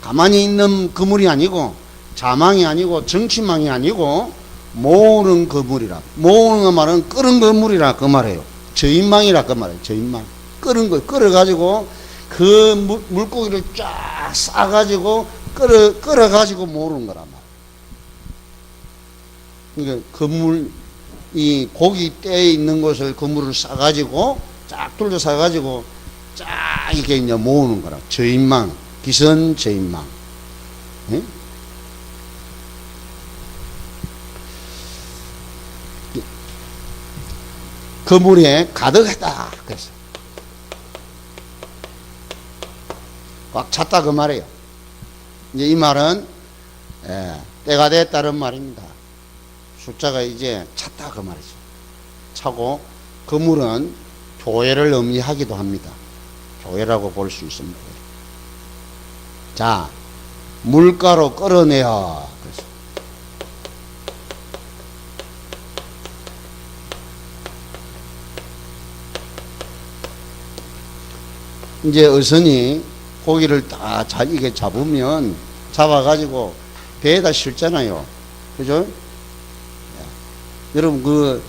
가만히 있는 그물이 아니고, 자망이 아니고, 정치망이 아니고, 모으는 그물이라. 모으는 그 말은 끓은 그물이라 그 말이에요. 저인망이라 그 말이에요. 저인망. 끓은 거, 끓어가지고, 그 물고기를 쫙 싸가지고, 끓어가지고 모으는 거란 말이에요. 그러니까 그물, 이 고기 떼에 있는 것을 그물을 싸가지고 쫙 둘러 싸가지고 쫙 이렇게 이제 모으는 거라. 저인망, 기선 저인망. 예? 그물에 가득하다. 그래서 꽉 찼다 그 말이에요. 이제 이 말은 때가 됐다는 말입니다. 숫자가 이제 찼다 그 말이죠. 차고 그물은 교회를 의미하기도 합니다. 교회라고 볼 수 있습니다. 자, 물가로 끌어내어. 그래서 이제 어선이 고기를 다 잘 이게 잡으면 잡아가지고 배에다 실잖아요. 그죠? 여러분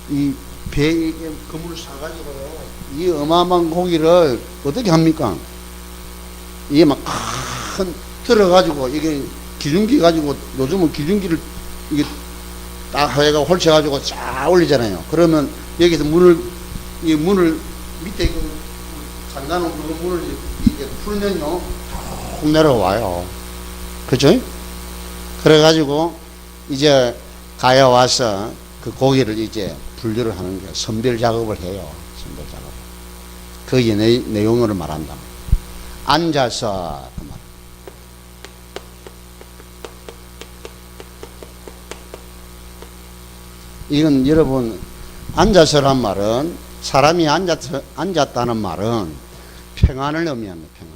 이 배에 그물을 사가지고요, 이 어마어마한 고기를 어떻게 합니까? 이게 막 큰 들어가지고 이게 기중기 가지고, 요즘은 기중기를 이게 딱 해가 홀쳐가지고 쫙 올리잖아요. 그러면 여기서 이 문을 밑에 잠가놓은 그 문을 이렇게 풀면요 쭉 내려와요. 그죠? 그래가지고 이제 가야 와서 그 고기를 이제 분류를 하는 거예요. 선별 작업을 해요. 선별 작업. 그 내용을 말한다. 앉아서 그 말. 이건 여러분, 앉아서란 말은, 사람이 앉았다는 말은 평안을 의미합니다. 평안.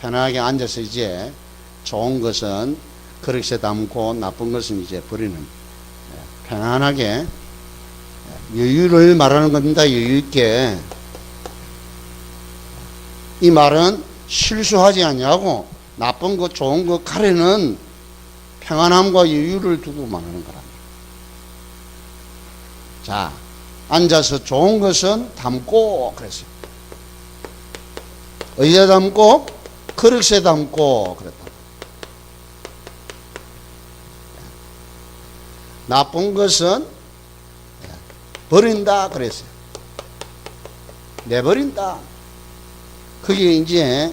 편하게 앉아서 이제 좋은 것은 그릇에 담고 나쁜 것은 이제 버리는, 편안하게 여유를 말하는 겁니다. 여유 있게. 이 말은 실수하지 않냐고 나쁜 것 좋은 것 가리는 평안함과 여유를 두고 말하는 거랍니다. 자, 앉아서 좋은 것은 담고 그랬어요. 어디에 담고? 그릇에 담고 그랬다. 나쁜 것은 버린다 그랬어요. 내버린다. 그게 이제,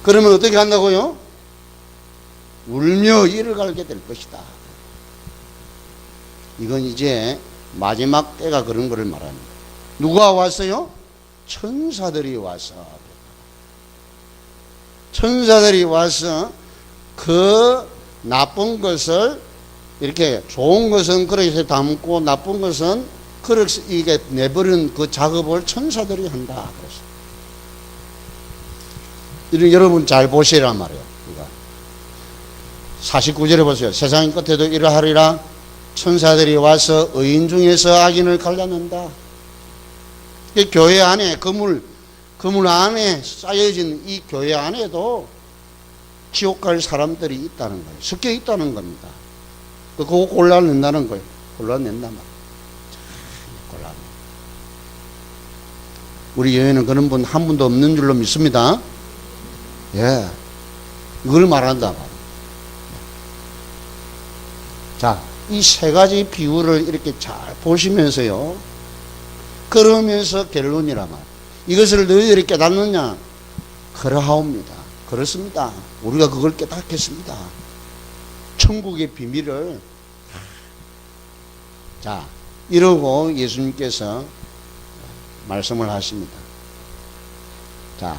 그러면 어떻게 한다고요? 울며 이를 갈게 될 것이다. 이건 이제 마지막 때가 그런 거를 말합니다. 누가 왔어요? 천사들이 와서. 천사들이 와서 그 나쁜 것을 이렇게 좋은 것은 그릇에 담고 나쁜 것은 그릇 이게 내버린 그 작업을 천사들이 한다. 그래서 여러분 잘 보시란 말이에요. 49절에 보세요. 세상 끝에도 이러하리라. 천사들이 와서 의인 중에서 악인을 갈라낸다. 교회 안에 건물 안에 쌓여진 이 교회 안에도 지옥 갈 사람들이 있다는 거예요. 섞여 있다는 겁니다. 그거 골라낸다는 거예요. 골라낸단 말이에요. 골라내. 우리 교회는 그런 분 한 분도 없는 줄로 믿습니다. 예. 이걸 말한다 말이에요. 자, 이 세 가지 비유를 이렇게 잘 보시면서요. 그러면서 결론이란 말. 이것을 너희들이 깨닫느냐? 그러하옵니다. 그렇습니다. 우리가 그걸 깨닫겠습니다. 천국의 비밀을. 자, 이러고 예수님께서 말씀을 하십니다. 자,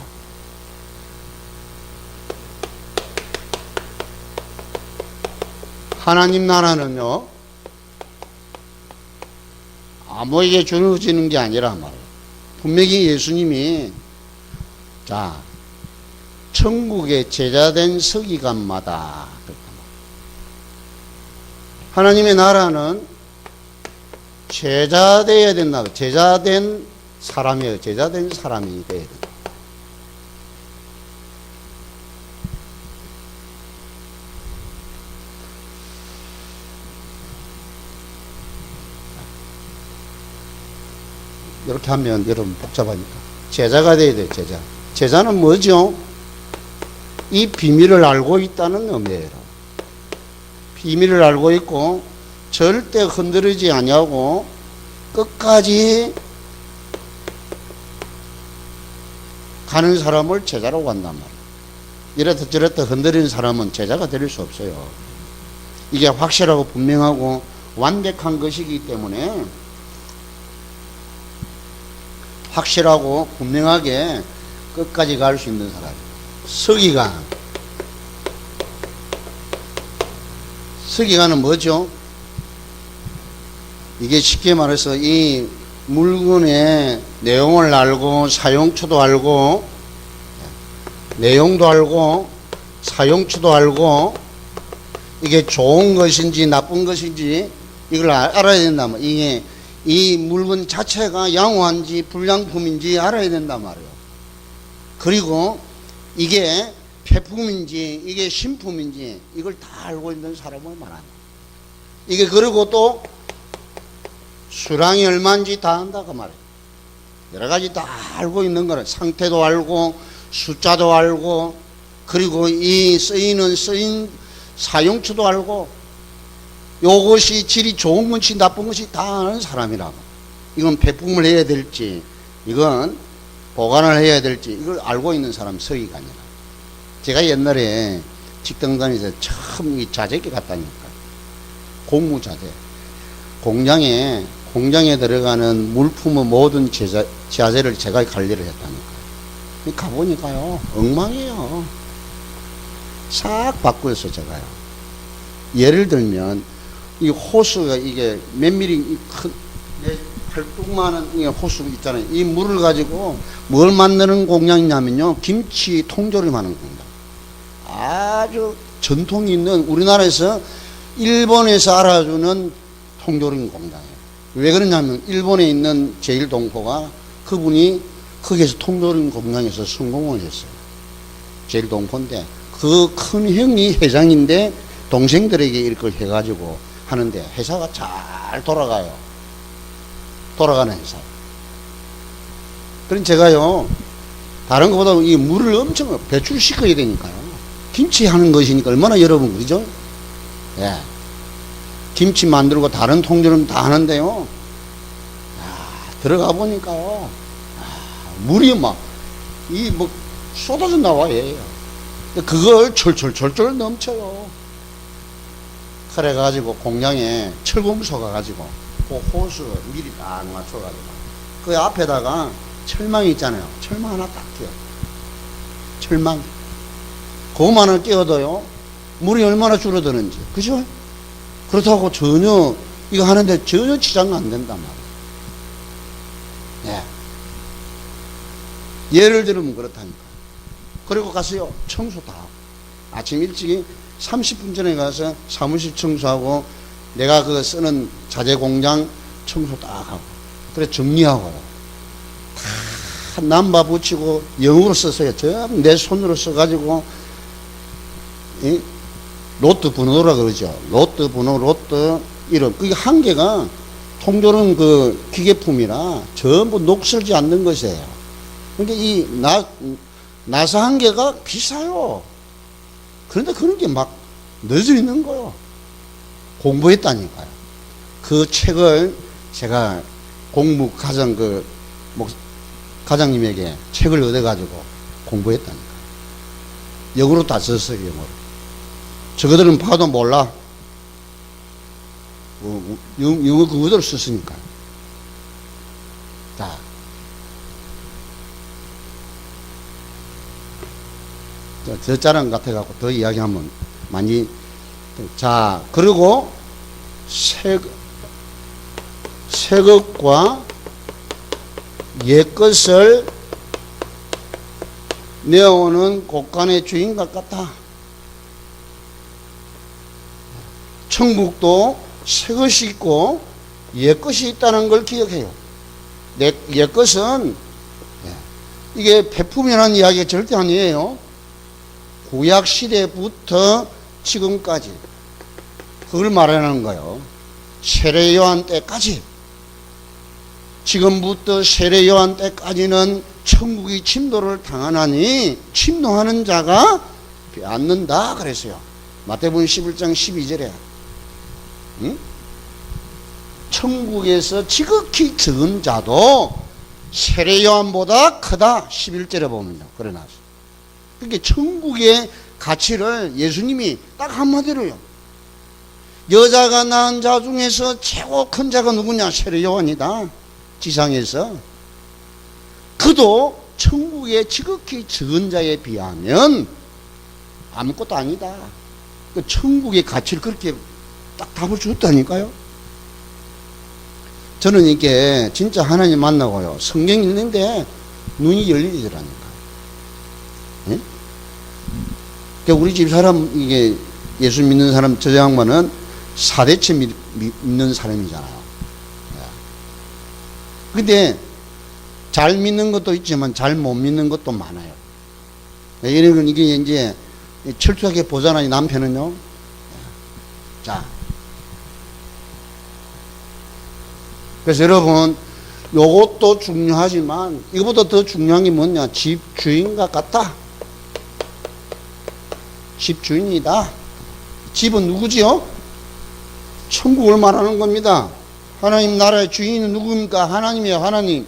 하나님 나라는요, 아무에게 주어지는 게 아니라 말이에요. 분명히 예수님이, 자, 천국의 제자된 서기관마다, 하나님의 나라는 제자되어야 된다. 제자된 사람이에요. 제자된 사람이 돼야 된다. 이렇게 하면 여러분 복잡하니까 제자가 돼야 돼요. 제자. 제자는 뭐죠? 이 비밀을 알고 있다는 의미예요. 비밀을 알고 있고 절대 흔들리지 아니하고 끝까지 가는 사람을 제자라고 한단 말이에요. 이랬다 저랬다 흔들리는 사람은 제자가 될 수 없어요. 이게 확실하고 분명하고 완벽한 것이기 때문에 확실하고 분명하게 끝까지 갈 수 있는 사람. 서기관은 뭐죠? 이게 쉽게 말해서 이 물건의 내용을 알고 사용처도 알고 내용도 알고 사용처도 알고 이게 좋은 것인지 나쁜 것인지 이걸 알아야 된다면 이게 이 물건 자체가 양호한지 불량품인지 알아야 된단 말이에요. 그리고 이게 폐품인지 이게 신품인지 이걸 다 알고 있는 사람을 말합니다. 이게 그리고 또 수량이 얼마인지 다 안다고 말이에요. 여러 가지 다 알고 있는 거는 상태도 알고 숫자도 알고 그리고 이 쓰인 사용처도 알고 요것이 질이 좋은 것이 나쁜 것이 다 아는 사람이라고. 이건 폐품을 해야 될지 이건 보관을 해야 될지 이걸 알고 있는 사람이 서기관이라. 제가 옛날에 직장 다니면서 처음 이 자재기 갔다니까. 공무자재. 공장에 들어가는 물품의 모든 자재를 제가 관리를 했다니까. 가보니까요 엉망이에요. 싹 바꾸었어 제가요. 예를 들면 이 호수가 이게 몇 미리 큰 팔뚝만한 이 호수 있잖아요. 이 물을 가지고 뭘 만드는 공장이냐면요, 김치 통조림하는 공장. 아주 전통이 있는, 우리나라에서 일본에서 알아주는 통조림 공장이에요. 왜 그러냐면 일본에 있는 제일동포가, 그분이 거기에서 통조림 공장에서 성공을 했어요. 제일동포인데 그 큰 형이 회장인데 동생들에게 이걸 해가지고 하는데 회사가 잘 돌아가요. 돌아가는 회사. 그럼 제가요, 다른 것보다 이 물을 엄청 배출시켜야 되니까요. 김치 하는 것이니까 얼마나 여러분, 그죠? 예. 김치 만들고 다른 통조림 다 하는데요. 들어가 보니까요. 물이 막, 쏟아져 나와요. 그걸 철철철철 넘쳐요. 그래가지고 공장에 철공소 가가지고 그 호수 미리 딱 맞춰가지고 그 앞에다가 철망이 있잖아요. 철망 하나 딱 끼워. 철망. 그거만을 끼워도요, 물이 얼마나 줄어드는지. 그죠? 그렇다고 전혀, 이거 하는데 전혀 지장 안 된단 말이에요. 예. 예를 들면 그렇다니까. 그리고 가서요, 청소 다 하고. 아침 일찍이 30분 전에 가서 사무실 청소하고, 내가 그 쓰는 자재 공장 청소 딱 하고, 그래 정리하고, 다 남바 붙이고, 영어로 썼어요. 전부 내 손으로 써가지고, 로트 번호라 그러죠. 로트 번호, 로트 이름. 그게 한 개가 통조림 그 기계품이라 전부 녹슬지 않는 것이에요. 그러니까 이 나사 한 개가 비싸요. 그런데 그런 게 막 넣어져 있는 거요. 공부했다니까요. 그 책을 제가 공무과정 과장님에게 책을 얻어가지고 공부했다니까요. 영어로 다 썼어요, 영어로. 저거들은 봐도 몰라. 영어 그거대로 썼으니까. 자. 저 자랑 같아갖고 더 이야기하면 많이. 자, 그리고 새 것과 옛 것을 내어오는 곳간의 주인과 같다. 천국도 새 것이 있고 옛 것이 있다는 걸 기억해요. 옛 것은 이게 폐품이라는 이야기가 절대 아니에요. 구약 시대부터 지금까지 그걸 말하는 거예요. 세례 요한 때까지, 지금부터 세례 요한 때까지는 천국이 침도를 당하나니 침노하는 자가 빼앗는다 그랬어요. 마태복음 11장 12절에. 응? 천국에서 지극히 적은 자도 세례 요한보다 크다. 11절에 보면요. 그래 나왔어요. 그러니까 천국의 가치를 예수님이 딱 한마디로요. 여자가 낳은 자 중에서 최고 큰 자가 누구냐? 세례 요한이다. 지상에서. 그도 천국의 지극히 적은 자에 비하면 아무것도 아니다. 그 천국의 가치를 그렇게 딱 답을 줬다니까요. 저는 이게 진짜 하나님 만나고요, 성경 읽는데 눈이 열리더라니까. 예? 그러니까 우리 집 사람, 이게 예수 믿는 사람, 저 양반은 4대째 믿는 사람이잖아요. 근데 잘 믿는 것도 있지만 잘 못 믿는 것도 많아요. 이런 이게 이제 철저하게 보잖아요. 남편은요. 자, 그래서 여러분, 요것도 중요하지만 이거보다 더 중요한 게 뭐냐? 집 주인과 같다. 집 주인이다. 집은 누구지요? 천국을 말하는 겁니다. 하나님 나라의 주인은 누굽니까? 하나님이에요. 하나님.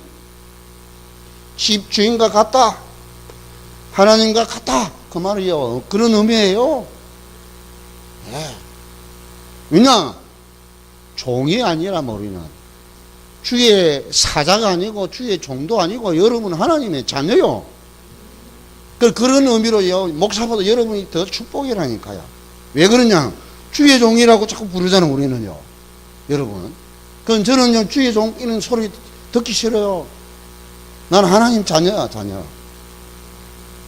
집 주인과 같다. 하나님과 같다. 그 말이요. 그런 의미예요. 네. 왜냐? 종이 아니라 우리는 주의 사자가 아니고 주의 종도 아니고 여러분 하나님의 자녀요. 그런 의미로요. 목사보다 여러분이 더 축복이라니까요. 왜 그러냐? 주의 종이라고 자꾸 부르잖아요, 우리는요. 여러분. 그건 저는요, 주의 종 이런 소리 듣기 싫어요. 나는 하나님 자녀야, 자녀.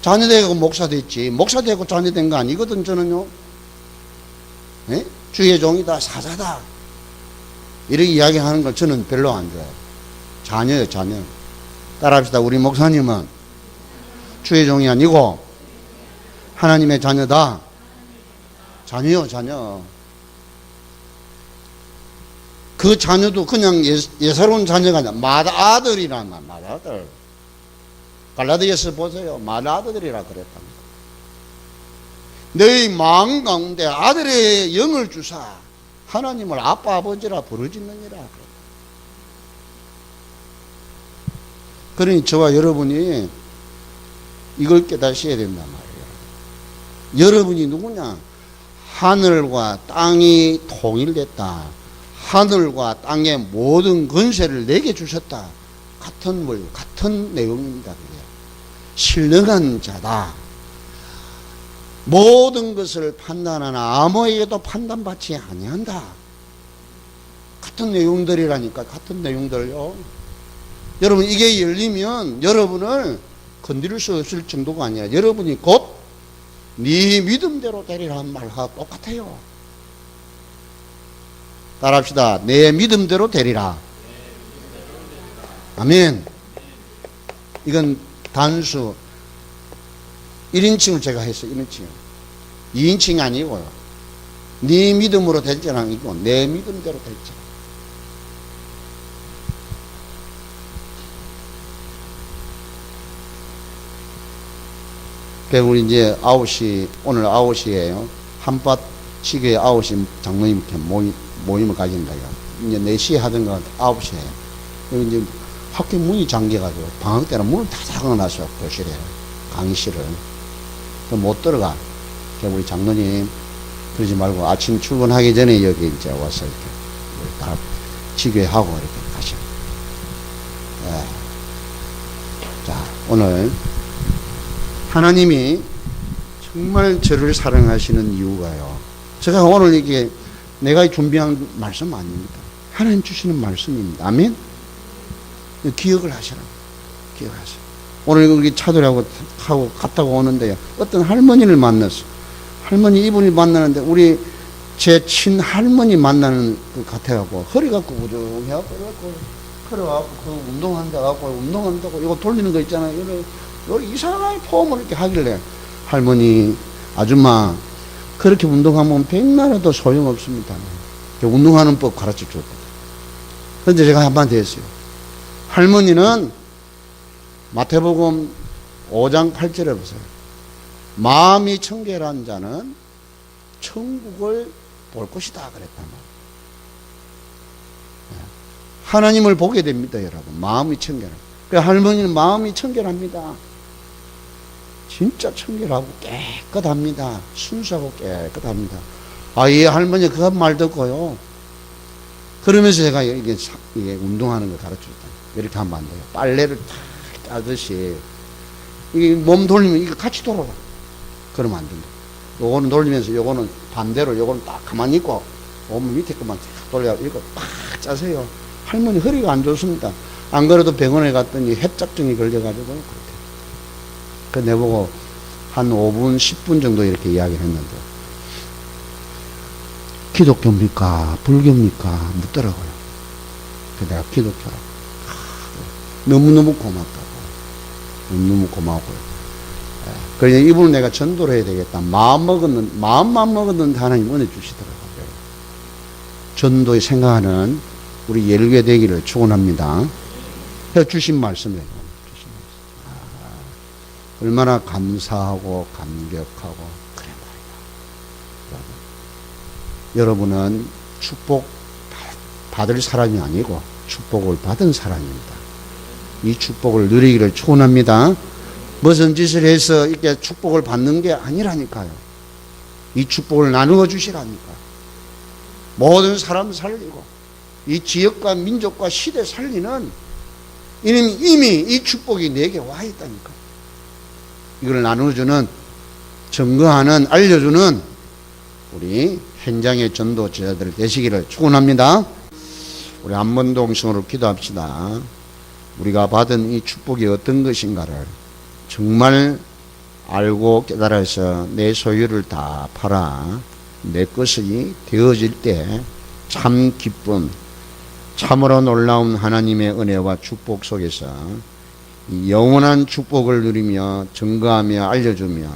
자녀 되고 목사 됐지. 목사 되고 자녀 된 거 아니거든, 저는요. 네? 주의 종이다, 사자다. 이렇게 이야기하는 걸 저는 별로 안 좋아해요. 자녀요, 자녀. 따라합시다. 우리 목사님은 주의 종이 아니고 하나님의 자녀다. 자녀요, 자녀. 그 자녀도 그냥 예사로운 자녀가 아니라 맏아들이란 말, 맏아들. 갈라디아서 보세요. 맏아들이라 그랬답니다. 너희 마음 가운데 아들의 영을 주사 하나님을 아빠 아버지라 부르짖느니라. 그러니 저와 여러분이 이걸 깨닫셔야 된단 말이에요. 여러분이 누구냐? 하늘과 땅이 통일됐다. 하늘과 땅의 모든 권세를 내게 주셨다. 같은 물, 같은 내용입니다. 신령한 자다. 모든 것을 판단하는 아무에게도 판단받지 아니한다. 같은 내용들이라니까. 같은 내용들요. 여러분, 이게 열리면 여러분을 건드릴 수 없을 정도가 아니라 여러분이 곧 네 믿음대로 되리라는 말과 똑같아요. 따라합시다. 내 믿음대로 되리라. 아멘. 이건 단수 1인칭을 제가 했어요. 1인칭. 2인칭이 아니고요. 네 믿음으로 될지는 아니고 내 믿음대로 될지. 우리 이제 9시, 오늘 9시에요. 한밭 시계에 9시 장로님 모임을 가진다. 이제 4시에 하던가 9시에. 여기 이제 학교 문이 잠겨가지고 방학 때는 문을 다 닫아놨어요. 교실에. 강의실을. 못 들어가. 우리 장로님, 그러지 말고 아침 출근하기 전에 여기 이제 와서 이렇게 다 지교하고 이렇게 가시고. 네. 자, 오늘 하나님이 정말 저를 사랑하시는 이유가요. 제가 오늘 이게 내가 준비한 말씀 아닙니다. 하나님 주시는 말씀입니다. 아멘? 기억을 하시라. 기억하세요. 오늘 여기 차들하고 갔다가 오는데요. 어떤 할머니를 만났어. 할머니 이분이 만나는데 우리 제 친할머니 만나는 것 같아갖고 허리가 구부정해갖고 걸어갖고 그 운동한다고 이거 돌리는 거 있잖아요. 이거 이상하게 폼을 이렇게 하길래 할머니 아줌마 그렇게 운동하면 백날에도 소용없습니다. 운동하는 법 가르쳐 줬거든. 그런데 제가 한마디 했어요. 할머니는 마태복음 5장 8절에 보세요. 마음이 청결한 자는 천국을 볼 것이다 그랬단 말이에요. 하나님을 보게 됩니다, 여러분. 마음이 청결한. 그러니까 할머니는 마음이 청결합니다. 진짜 청결하고 깨끗합니다. 순수하고 깨끗합니다. 아, 이 할머니 그 말 듣고요. 그러면서 제가 이게 운동하는 거 가르쳤다. 이렇게 하면 안 돼요. 빨래를 탁 짜듯이. 이게 몸 돌리면 이거 같이 돌아가. 그러면 안 된다. 요거는 돌리면서 요거는 반대로 요거는 딱 가만히 있고 몸 밑에 것만 탁 돌려. 이거 팍 짜세요. 할머니 허리가 안 좋습니다. 안 그래도 병원에 갔더니 협착증이 걸려가지고 그렇게. 그 내보고 한 5분, 10분 정도 이렇게 이야기를 했는데 기독교입니까? 불교입니까? 묻더라고요. 그래서 내가 기독교라고. 너무너무 고맙다고. 너무너무 고마워요. 그래서 이분을 내가 전도를 해야 되겠다. 마음만 먹었는데 하나님 은혜 주시더라고요. 전도에 생각하는 우리 예루게 되기를 축원합니다. 해 주신 말씀이에요. 얼마나 감사하고 감격하고 그래 말이야. 여러분은 축복 받을 사람이 아니고 축복을 받은 사람입니다. 이 축복을 누리기를 축원합니다. 무슨 짓을 해서 이렇게 축복을 받는 게 아니라니까요. 이 축복을 나누어 주시라니까. 모든 사람 살리고 이 지역과 민족과 시대 살리는 이미 이 축복이 내게 와 있다니까. 이걸 나누어주는, 증거하는, 알려주는 우리 현장의 전도자들 되시기를 축원합니다. 우리 안문동성으로 기도합시다. 우리가 받은 이 축복이 어떤 것인가를 정말 알고 깨달아서 내 소유를 다 팔아 내 것이 되어질 때 참 기쁨, 참으로 놀라운 하나님의 은혜와 축복 속에서 영원한 축복을 누리며 증거하며 알려주며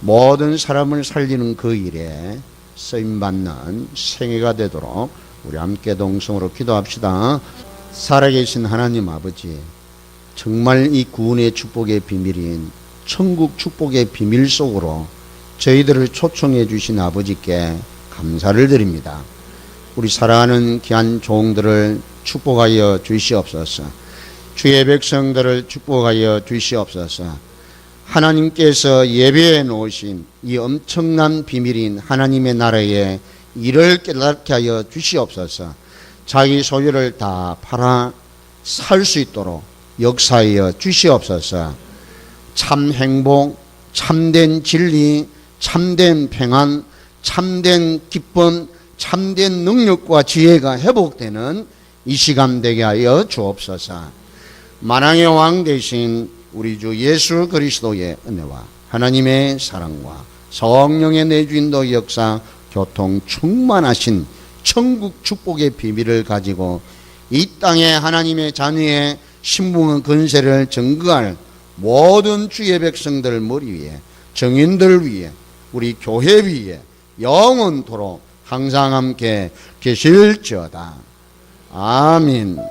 모든 사람을 살리는 그 일에 쓰임받는 생애가 되도록 우리 함께 동성으로 기도합시다. 살아계신 하나님 아버지, 정말 이 구원의 축복의 비밀인 천국 축복의 비밀 속으로 저희들을 초청해 주신 아버지께 감사를 드립니다. 우리 사랑하는 귀한 종들을 축복하여 주시옵소서. 주의 백성들을 축복하여 주시옵소서. 하나님께서 예배해 놓으신 이 엄청난 비밀인 하나님의 나라의 일을 깨닫게 하여 주시옵소서. 자기 소유를 다 팔아 살 수 있도록 역사하여 주시옵소서. 참 행복, 참된 진리, 참된 평안, 참된 기쁨, 참된 능력과 지혜가 회복되는 이 시간 되게 하여 주옵소서. 만왕의 왕 되신 우리 주 예수 그리스도의 은혜와 하나님의 사랑과 성령의 내주인도 역사 교통 충만하신 천국 축복의 비밀을 가지고 이 땅에 하나님의 자녀의 신분과 권세를 증거할 모든 주의 백성들 머리 위에, 정인들 위에, 우리 교회 위에 영원토록 항상 함께 계실지어다. 아멘.